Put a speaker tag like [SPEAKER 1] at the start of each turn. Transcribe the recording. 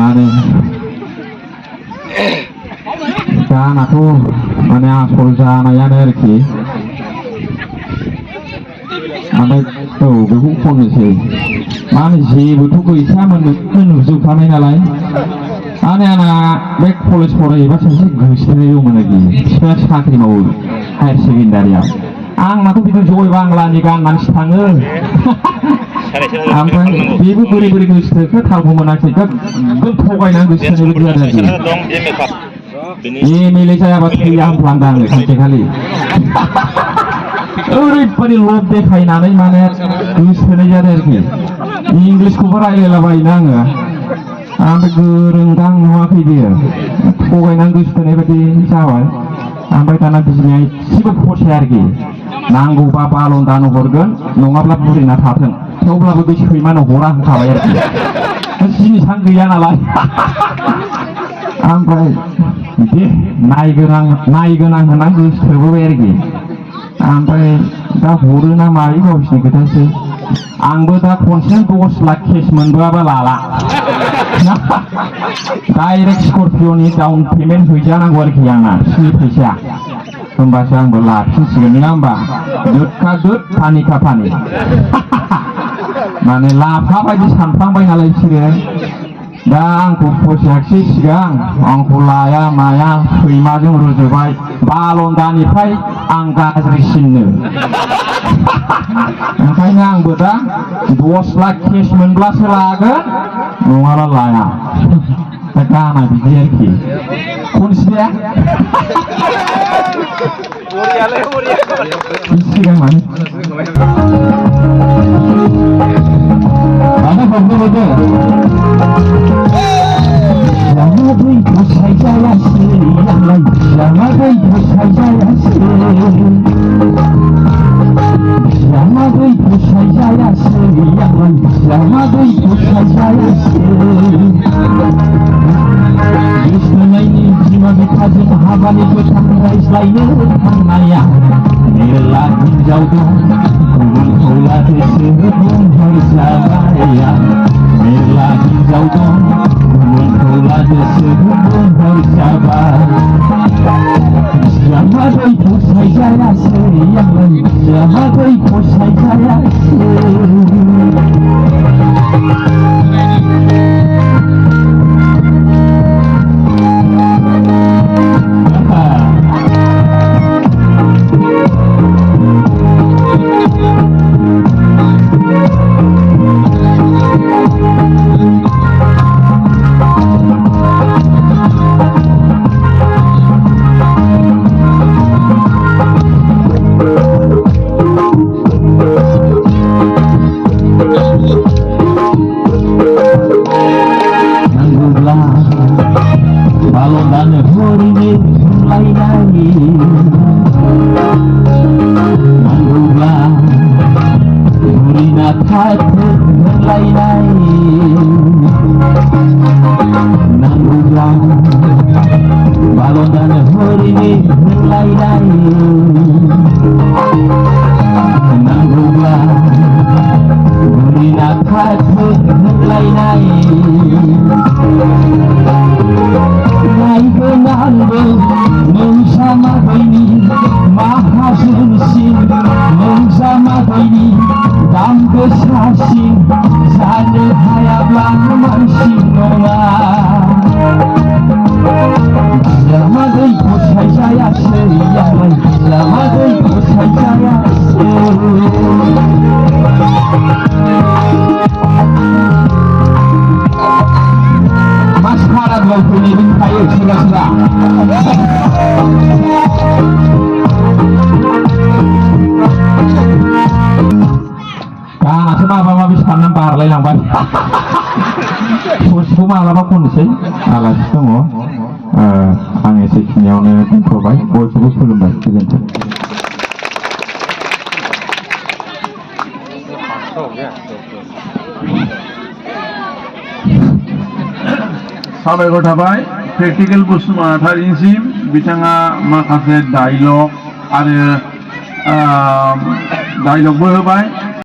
[SPEAKER 1] माने गानाथ' माने आसल जानायानो आरोखि ओमफ्राय औ बेखौ खननोसै माने जेबोथ' गैखायामोन नुजोबखानाय नालाय माने आंना बे कलेज फरायोबा सासे गोसोथोनाय दंमोन आरोखि बिफाया साख्रि मावो हायार सेकेन्डारियाव आंनाथ' बिदिनो जय बांलानि गाननानैसो थाङो ओमफ्राय बेबो बोरै बोरै गोसोथोखो थालखौ मोनाखै एकदम थगायनानै गोसोथोनाय बायदि आरो एमएलए जायाबा थैया होनफ्लांदों आङो सानसेखालि ओरैबायदि लब देखायनानै माने गोसोथोनाय जादों आरोखि इंलिसखौबो रायलायलाबायोना आङो ओमफ्राय गोरोंदां नुवाखै बियो थगायनानै गोसोथोनाय बायदि जाबाय ओमफ्राय दाना बिमाया एसेबो फसाया आरोखि नांगौबा बालन दानो हरगोन नङाब्ला बुरैना थाथों थेवब्लाबो बै सैमानो हरा होनखाबाय आरोखि जिनिसानो गैया नालाय ओमफ्राय दे नायगोनां होननानै गोसोथोबोबाय आरोखि ओमफ्राय दा हरो ना मायो गावसिनि खोथासै आंबो दा खनसेनो 10 लाख केस मोनबोआबा लाला डाइरेक्ट स्करपिय'नि डाउन पेमेन्ट हैजानांगौ आरोखि आंना बिसिनि फैसाया होमबासो आंबो लाफिनसिगोन नङा होमबा दुदखा दुद फानि का फानि माने लाफा बायदि सानफ्लांबाय नालाय बिसोरो दा आंखौ फसायाखिसै सिगां आंखौ लाया माया सैमाजों रुजुबाय बालन्दानिफ्राय आं गाज्रिसिननो ओंखायनो आंबो दा 10 लाख केस मोनब्लासो लागोन नङाब्ला लाया दा गाना बिदि आरोखि खनसेया सिगां माने Jangan saya siang, jangan saya siang. Jangan saya siang, jangan saya siang. Istilahnya ini cuma dikaji habani bertangga istilahnya tangannya. Nilai jauh Mula disebut bersabaya Mila jauh Mula disebut bersabaya Sama itu saya sayang Sama itu saya ससेखौ मालाबा खननोसै आलासि दङ आं एसेखिनियावनो दोनथ'बाय बयखौबो खुलुमबाय गोजोन्थों साबायखर थाबाय प्रेक्टिकेल बसुमतारिसिम बिथाङा माखासे डायलग आरो डायलगबो होबाय